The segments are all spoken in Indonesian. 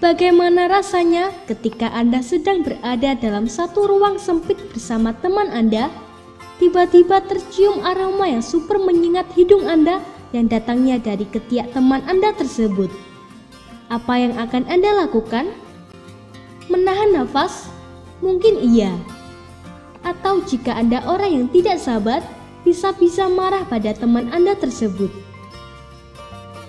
Bagaimana rasanya ketika Anda sedang berada dalam satu ruang sempit bersama teman Anda, tiba-tiba tercium aroma yang super menyengat hidung Anda yang datangnya dari ketiak teman Anda tersebut. Apa yang akan Anda lakukan? Menahan nafas? Mungkin iya. Atau jika Anda orang yang tidak sabar, bisa-bisa marah pada teman Anda tersebut.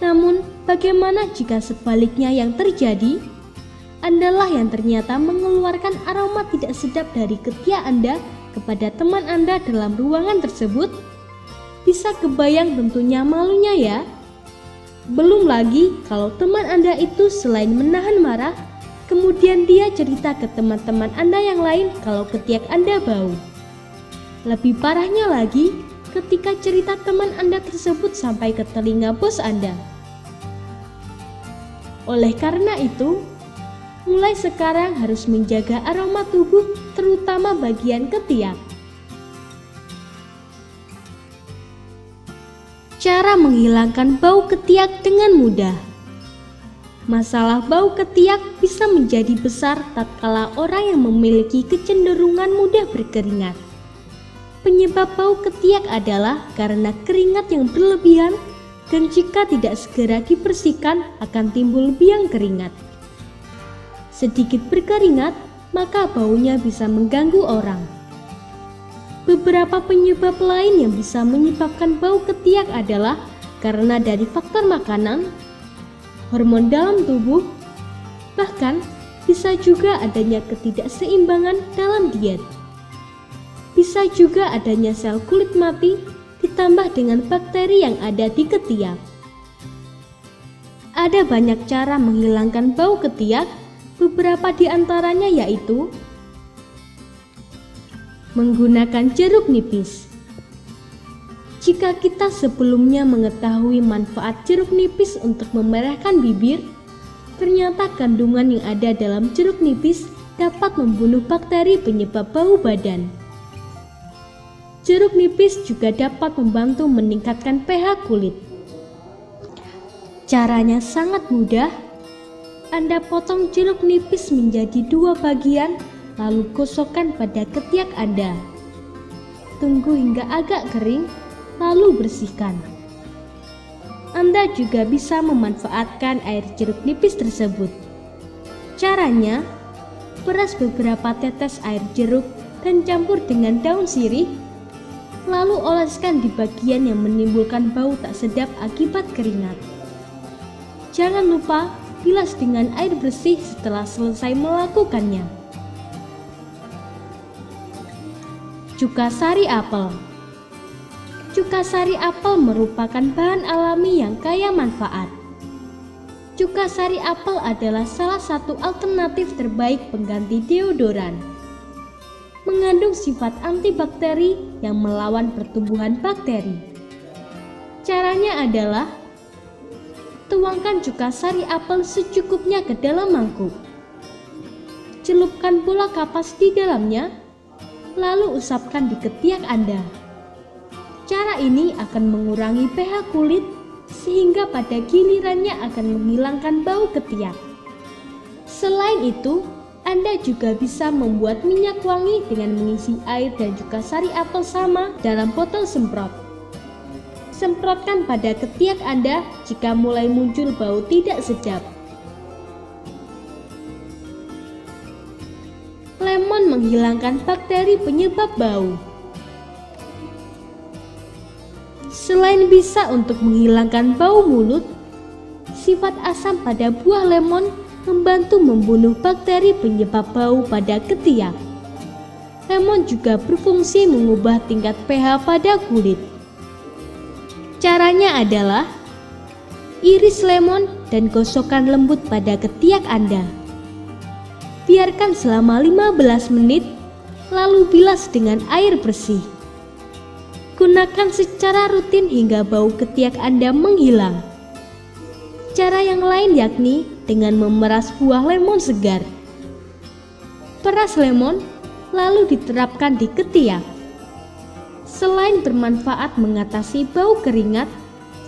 Namun, bagaimana jika sebaliknya yang terjadi? Andalah yang ternyata mengeluarkan aroma tidak sedap dari ketiak Anda kepada teman Anda dalam ruangan tersebut? Bisa kebayang tentunya malunya ya? Belum lagi kalau teman Anda itu selain menahan marah, kemudian dia cerita ke teman-teman Anda yang lain kalau ketiak Anda bau. Lebih parahnya lagi, ketika cerita teman Anda tersebut sampai ke telinga bos Anda. Oleh karena itu, mulai sekarang harus menjaga aroma tubuh, terutama bagian ketiak. Cara menghilangkan bau ketiak dengan mudah. Masalah bau ketiak bisa menjadi besar tatkala orang yang memiliki kecenderungan mudah berkeringat. Penyebab bau ketiak adalah karena keringat yang berlebihan, dan jika tidak segera dibersihkan akan timbul biang keringat. Sedikit berkeringat, maka baunya bisa mengganggu orang. Beberapa penyebab lain yang bisa menyebabkan bau ketiak adalah karena dari faktor makanan, hormon dalam tubuh, bahkan bisa juga adanya ketidakseimbangan dalam diet. Bisa juga adanya sel kulit mati ditambah dengan bakteri yang ada di ketiak. Ada banyak cara menghilangkan bau ketiak, beberapa di antaranya yaitu menggunakan jeruk nipis. Jika kita sebelumnya mengetahui manfaat jeruk nipis untuk memerahkan bibir, ternyata kandungan yang ada dalam jeruk nipis dapat membunuh bakteri penyebab bau badan. Jeruk nipis juga dapat membantu meningkatkan pH kulit. Caranya sangat mudah. Anda potong jeruk nipis menjadi 2 bagian, lalu gosokkan pada ketiak Anda. Tunggu hingga agak kering, lalu bersihkan. Anda juga bisa memanfaatkan air jeruk nipis tersebut. Caranya, peras beberapa tetes air jeruk dan campur dengan daun sirih, lalu oleskan di bagian yang menimbulkan bau tak sedap akibat keringat. Jangan lupa bilas dengan air bersih setelah selesai melakukannya. Cuka sari apel. Cuka sari apel merupakan bahan alami yang kaya manfaat. Cuka sari apel adalah salah satu alternatif terbaik pengganti deodoran. Mengandung sifat antibakteri yang melawan pertumbuhan bakteri. Caranya adalah tuangkan cuka sari apel secukupnya ke dalam mangkuk. Celupkan bola kapas di dalamnya, lalu usapkan di ketiak Anda. Cara ini akan mengurangi pH kulit sehingga pada gilirannya akan menghilangkan bau ketiak. Selain itu, Anda juga bisa membuat minyak wangi dengan mengisi air dan juga sari apel sama dalam botol semprot. Semprotkan pada ketiak Anda jika mulai muncul bau tidak sedap. Lemon menghilangkan bakteri penyebab bau. Selain bisa untuk menghilangkan bau mulut, sifat asam pada buah lemon membantu membunuh bakteri penyebab bau pada ketiak. Lemon juga berfungsi mengubah tingkat pH pada kulit. Caranya adalah iris lemon dan gosokkan lembut pada ketiak Anda. Biarkan selama 15 menit, lalu bilas dengan air bersih. Gunakan secara rutin hingga bau ketiak Anda menghilang. Cara yang lain yakni dengan memeras buah lemon segar. Peras lemon lalu diterapkan di ketiak. Selain bermanfaat mengatasi bau keringat,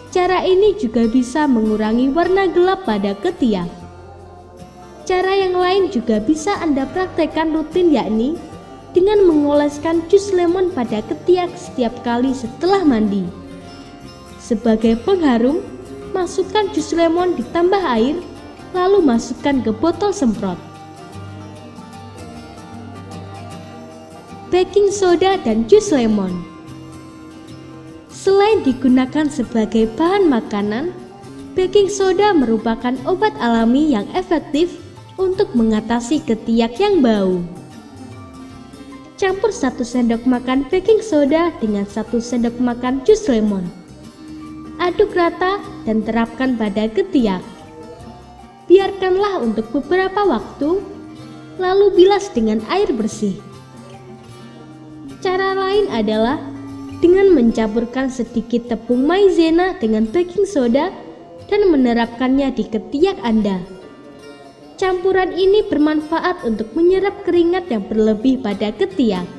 cara ini juga bisa mengurangi warna gelap pada ketiak. Cara yang lain juga bisa Anda praktekkan rutin, yakni dengan mengoleskan jus lemon pada ketiak setiap kali setelah mandi. Sebagai pengharum, masukkan jus lemon ditambah air, lalu masukkan ke botol semprot. Baking soda dan jus lemon. Selain digunakan sebagai bahan makanan, baking soda merupakan obat alami yang efektif untuk mengatasi ketiak yang bau. Campur 1 sendok makan baking soda dengan 1 sendok makan jus lemon. Aduk rata dan terapkan pada ketiak. Biarkanlah untuk beberapa waktu, lalu bilas dengan air bersih. Cara lain adalah dengan mencampurkan sedikit tepung maizena dengan baking soda dan menerapkannya di ketiak Anda. Campuran ini bermanfaat untuk menyerap keringat yang berlebih pada ketiak.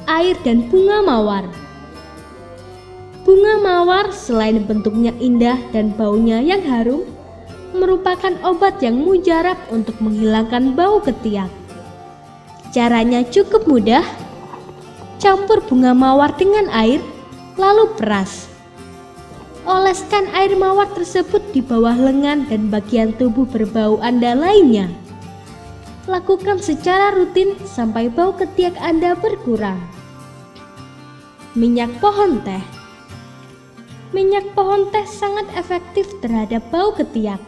Air dan bunga mawar. Bunga mawar selain bentuknya indah dan baunya yang harum, merupakan obat yang mujarab untuk menghilangkan bau ketiak. Caranya cukup mudah. Campur bunga mawar dengan air, lalu peras. Oleskan air mawar tersebut di bawah lengan dan bagian tubuh berbau Anda lainnya. Lakukan secara rutin sampai bau ketiak Anda berkurang. Minyak pohon teh. Minyak pohon teh sangat efektif terhadap bau ketiak.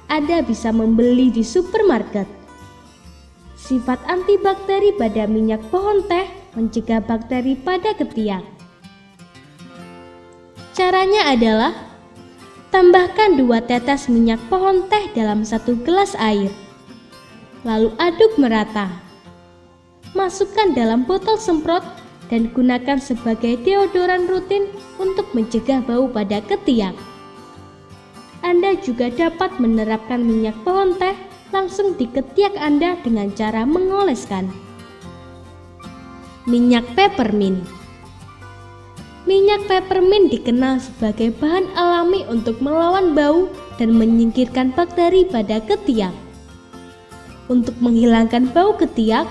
Anda bisa membeli di supermarket. Sifat antibakteri pada minyak pohon teh mencegah bakteri pada ketiak. Caranya adalah tambahkan 2 tetes minyak pohon teh dalam 1 gelas air. Lalu aduk merata. Masukkan dalam botol semprot dan gunakan sebagai deodoran rutin untuk mencegah bau pada ketiak. Anda juga dapat menerapkan minyak pohon teh langsung di ketiak Anda dengan cara mengoleskan. Minyak peppermint. Minyak peppermint dikenal sebagai bahan alami untuk melawan bau dan menyingkirkan bakteri pada ketiak. Untuk menghilangkan bau ketiak,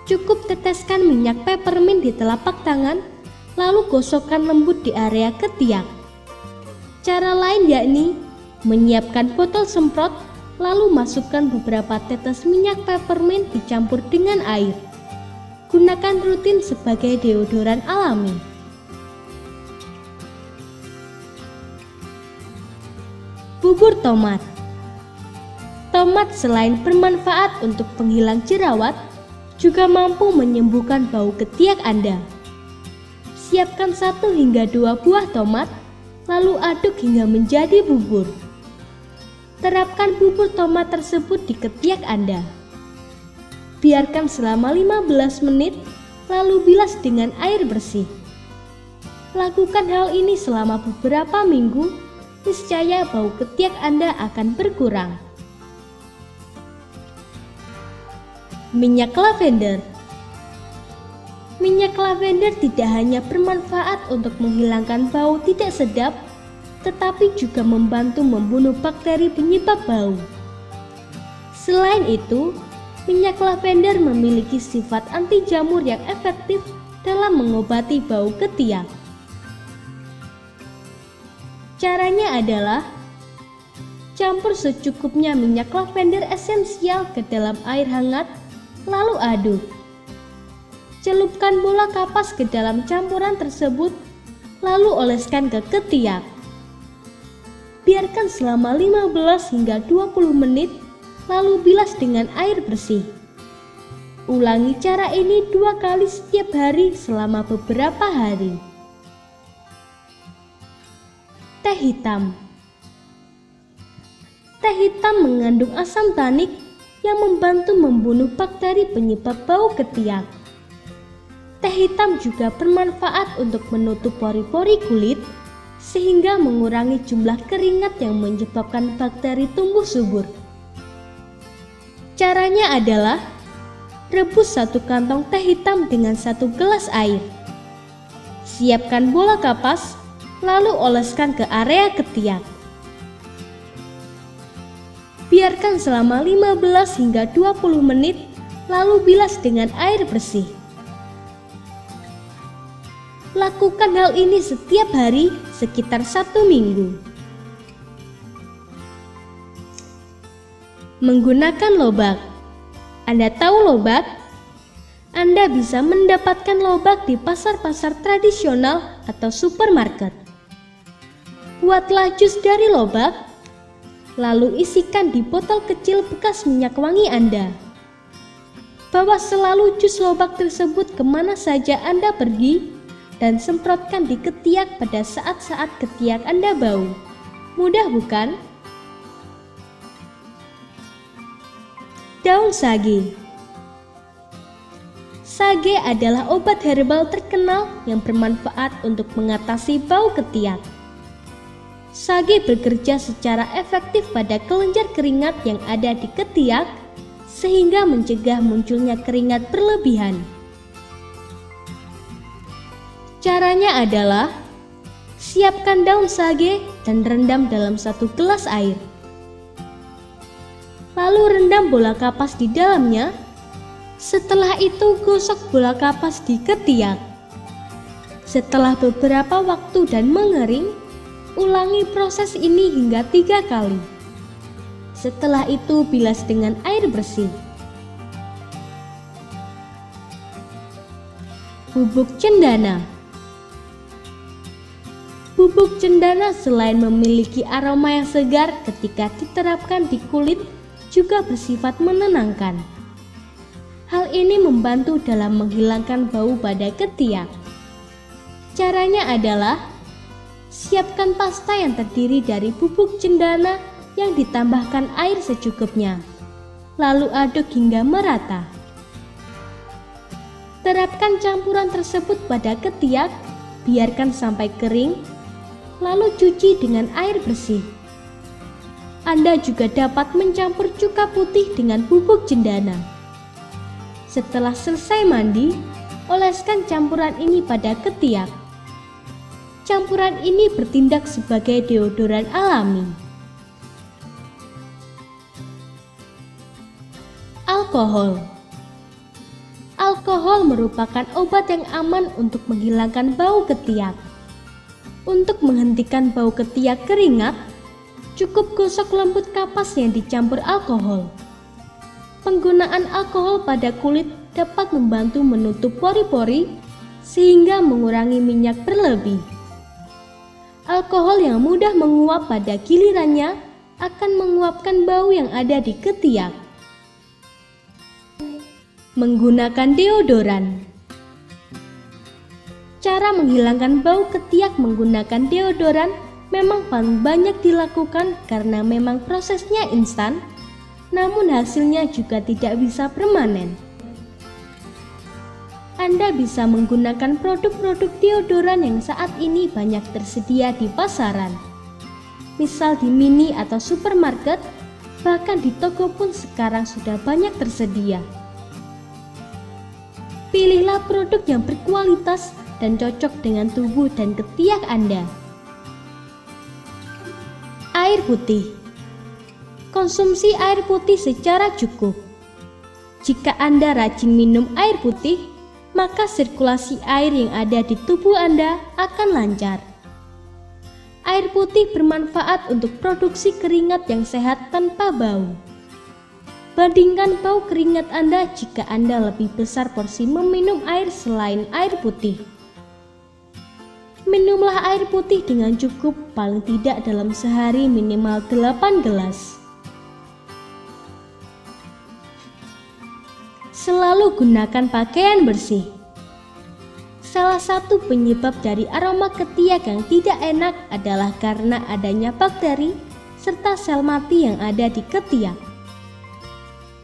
cukup teteskan minyak peppermint di telapak tangan, lalu gosokkan lembut di area ketiak. Cara lain yakni menyiapkan botol semprot, lalu masukkan beberapa tetes minyak peppermint dicampur dengan air. Gunakan rutin sebagai deodoran alami. Bubur tomat. Tomat selain bermanfaat untuk penghilang jerawat, juga mampu menyembuhkan bau ketiak Anda. Siapkan 1 hingga 2 buah tomat, lalu aduk hingga menjadi bubur. Terapkan bubur tomat tersebut di ketiak Anda. Biarkan selama 15 menit, lalu bilas dengan air bersih. Lakukan hal ini selama beberapa minggu, niscaya bau ketiak Anda akan berkurang. Minyak lavender. Minyak lavender tidak hanya bermanfaat untuk menghilangkan bau tidak sedap, tetapi juga membantu membunuh bakteri penyebab bau. Selain itu, minyak lavender memiliki sifat anti jamur yang efektif dalam mengobati bau ketiak. Caranya adalah campur secukupnya minyak lavender esensial ke dalam air hangat, lalu aduk. Celupkan bola kapas ke dalam campuran tersebut, lalu oleskan ke ketiak. Biarkan selama 15 hingga 20 menit, lalu bilas dengan air bersih. Ulangi cara ini 2 kali setiap hari selama beberapa hari. Teh hitam. Teh hitam mengandung asam tanik yang membantu membunuh bakteri penyebab bau ketiak. Teh hitam juga bermanfaat untuk menutup pori-pori kulit sehingga mengurangi jumlah keringat yang menyebabkan bakteri tumbuh subur. Caranya adalah rebus 1 kantong teh hitam dengan 1 gelas air. Siapkan bola kapas, lalu oleskan ke area ketiak. Biarkan selama 15 hingga 20 menit, lalu bilas dengan air bersih. Lakukan hal ini setiap hari sekitar 1 minggu. Menggunakan lobak. Anda tahu lobak? Anda bisa mendapatkan lobak di pasar-pasar tradisional atau supermarket. Buatlah jus dari lobak, lalu isikan di botol kecil bekas minyak wangi Anda. Bawa selalu jus lobak tersebut kemana saja Anda pergi, dan semprotkan di ketiak pada saat-saat ketiak Anda bau. Mudah bukan? Daun sage. Sage adalah obat herbal terkenal yang bermanfaat untuk mengatasi bau ketiak. Sage bekerja secara efektif pada kelenjar keringat yang ada di ketiak, sehingga mencegah munculnya keringat berlebihan. Caranya adalah, siapkan daun sage dan rendam dalam 1 gelas air. Lalu rendam bola kapas di dalamnya. Setelah itu gosok bola kapas di ketiak. Setelah beberapa waktu dan mengering, ulangi proses ini hingga 3 kali. Setelah itu bilas dengan air bersih. Bubuk cendana. Bubuk cendana selain memiliki aroma yang segar ketika diterapkan di kulit, juga bersifat menenangkan. Hal ini membantu dalam menghilangkan bau pada ketiak. Caranya adalah, siapkan pasta yang terdiri dari bubuk cendana yang ditambahkan air secukupnya, lalu aduk hingga merata. Terapkan campuran tersebut pada ketiak, biarkan sampai kering, lalu cuci dengan air bersih. Anda juga dapat mencampur cuka putih dengan bubuk cendana. Setelah selesai mandi, oleskan campuran ini pada ketiak. Campuran ini bertindak sebagai deodoran alami. Alkohol. Alkohol merupakan obat yang aman untuk menghilangkan bau ketiak. Untuk menghentikan bau ketiak keringat, cukup gosok lembut kapas yang dicampur alkohol. Penggunaan alkohol pada kulit dapat membantu menutup pori-pori sehingga mengurangi minyak berlebih. Alkohol yang mudah menguap pada gilirannya akan menguapkan bau yang ada di ketiak. Menggunakan deodoran. Cara menghilangkan bau ketiak menggunakan deodoran memang paling banyak dilakukan karena memang prosesnya instan, namun hasilnya juga tidak bisa permanen. Anda bisa menggunakan produk-produk deodoran yang saat ini banyak tersedia di pasaran. Misal di mini atau supermarket, bahkan di toko pun sekarang sudah banyak tersedia. Pilihlah produk yang berkualitas dan cocok dengan tubuh dan ketiak Anda. Air putih. Konsumsi air putih secara cukup. Jika Anda rajin minum air putih, maka sirkulasi air yang ada di tubuh Anda akan lancar. Air putih bermanfaat untuk produksi keringat yang sehat tanpa bau. Bandingkan bau keringat Anda jika Anda lebih besar porsi meminum air selain air putih. Minumlah air putih dengan cukup, paling tidak dalam sehari minimal 8 gelas. Selalu gunakan pakaian bersih. Salah satu penyebab dari aroma ketiak yang tidak enak adalah karena adanya bakteri serta sel mati yang ada di ketiak.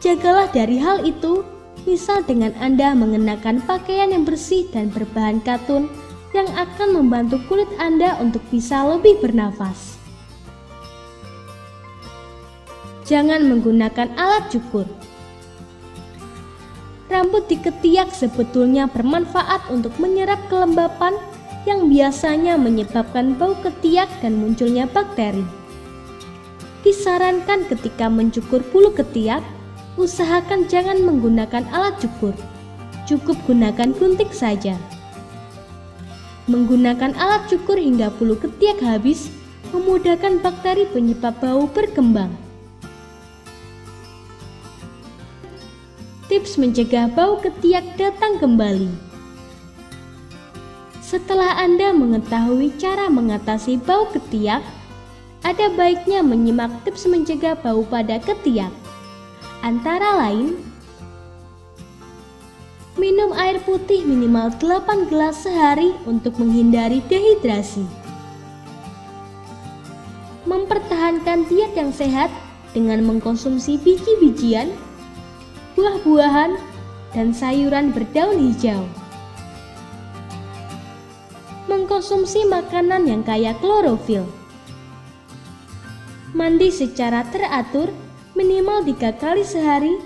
Jagalah dari hal itu, misal dengan Anda mengenakan pakaian yang bersih dan berbahan katun yang akan membantu kulit Anda untuk bisa lebih bernafas. Jangan menggunakan alat cukur. Rambut di ketiak sebetulnya bermanfaat untuk menyerap kelembapan yang biasanya menyebabkan bau ketiak dan munculnya bakteri. Disarankan ketika mencukur bulu ketiak, usahakan jangan menggunakan alat cukur. Cukup gunakan gunting saja. Menggunakan alat cukur hingga bulu ketiak habis memudahkan bakteri penyebab bau berkembang. Tips mencegah bau ketiak datang kembali. Setelah Anda mengetahui cara mengatasi bau ketiak, ada baiknya menyimak tips mencegah bau pada ketiak. Antara lain, minum air putih minimal 8 gelas sehari untuk menghindari dehidrasi. Mempertahankan diet yang sehat dengan mengkonsumsi biji-bijian, buah-buahan, dan sayuran berdaun hijau. Mengkonsumsi makanan yang kaya klorofil. Mandi secara teratur minimal 3 kali sehari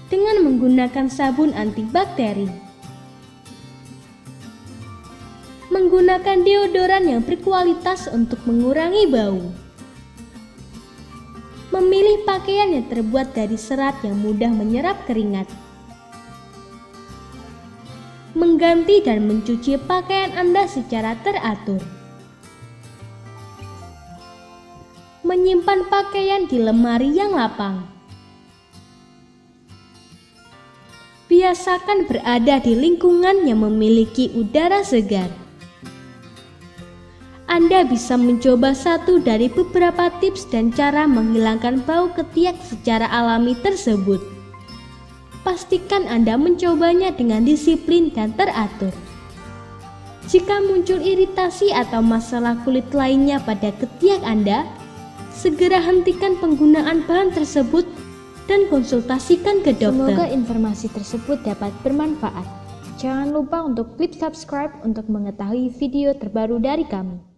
dengan menggunakan sabun antibakteri. Menggunakan deodoran yang berkualitas untuk mengurangi bau. Memilih pakaian yang terbuat dari serat yang mudah menyerap keringat. Mengganti dan mencuci pakaian Anda secara teratur. Menyimpan pakaian di lemari yang lapang. Biasakan berada di lingkungan yang memiliki udara segar. Anda bisa mencoba satu dari beberapa tips dan cara menghilangkan bau ketiak secara alami tersebut. Pastikan Anda mencobanya dengan disiplin dan teratur. Jika muncul iritasi atau masalah kulit lainnya pada ketiak Anda, segera hentikan penggunaan bahan tersebut dan konsultasikan ke dokter. Semoga informasi tersebut dapat bermanfaat. Jangan lupa untuk klik subscribe untuk mengetahui video terbaru dari kami.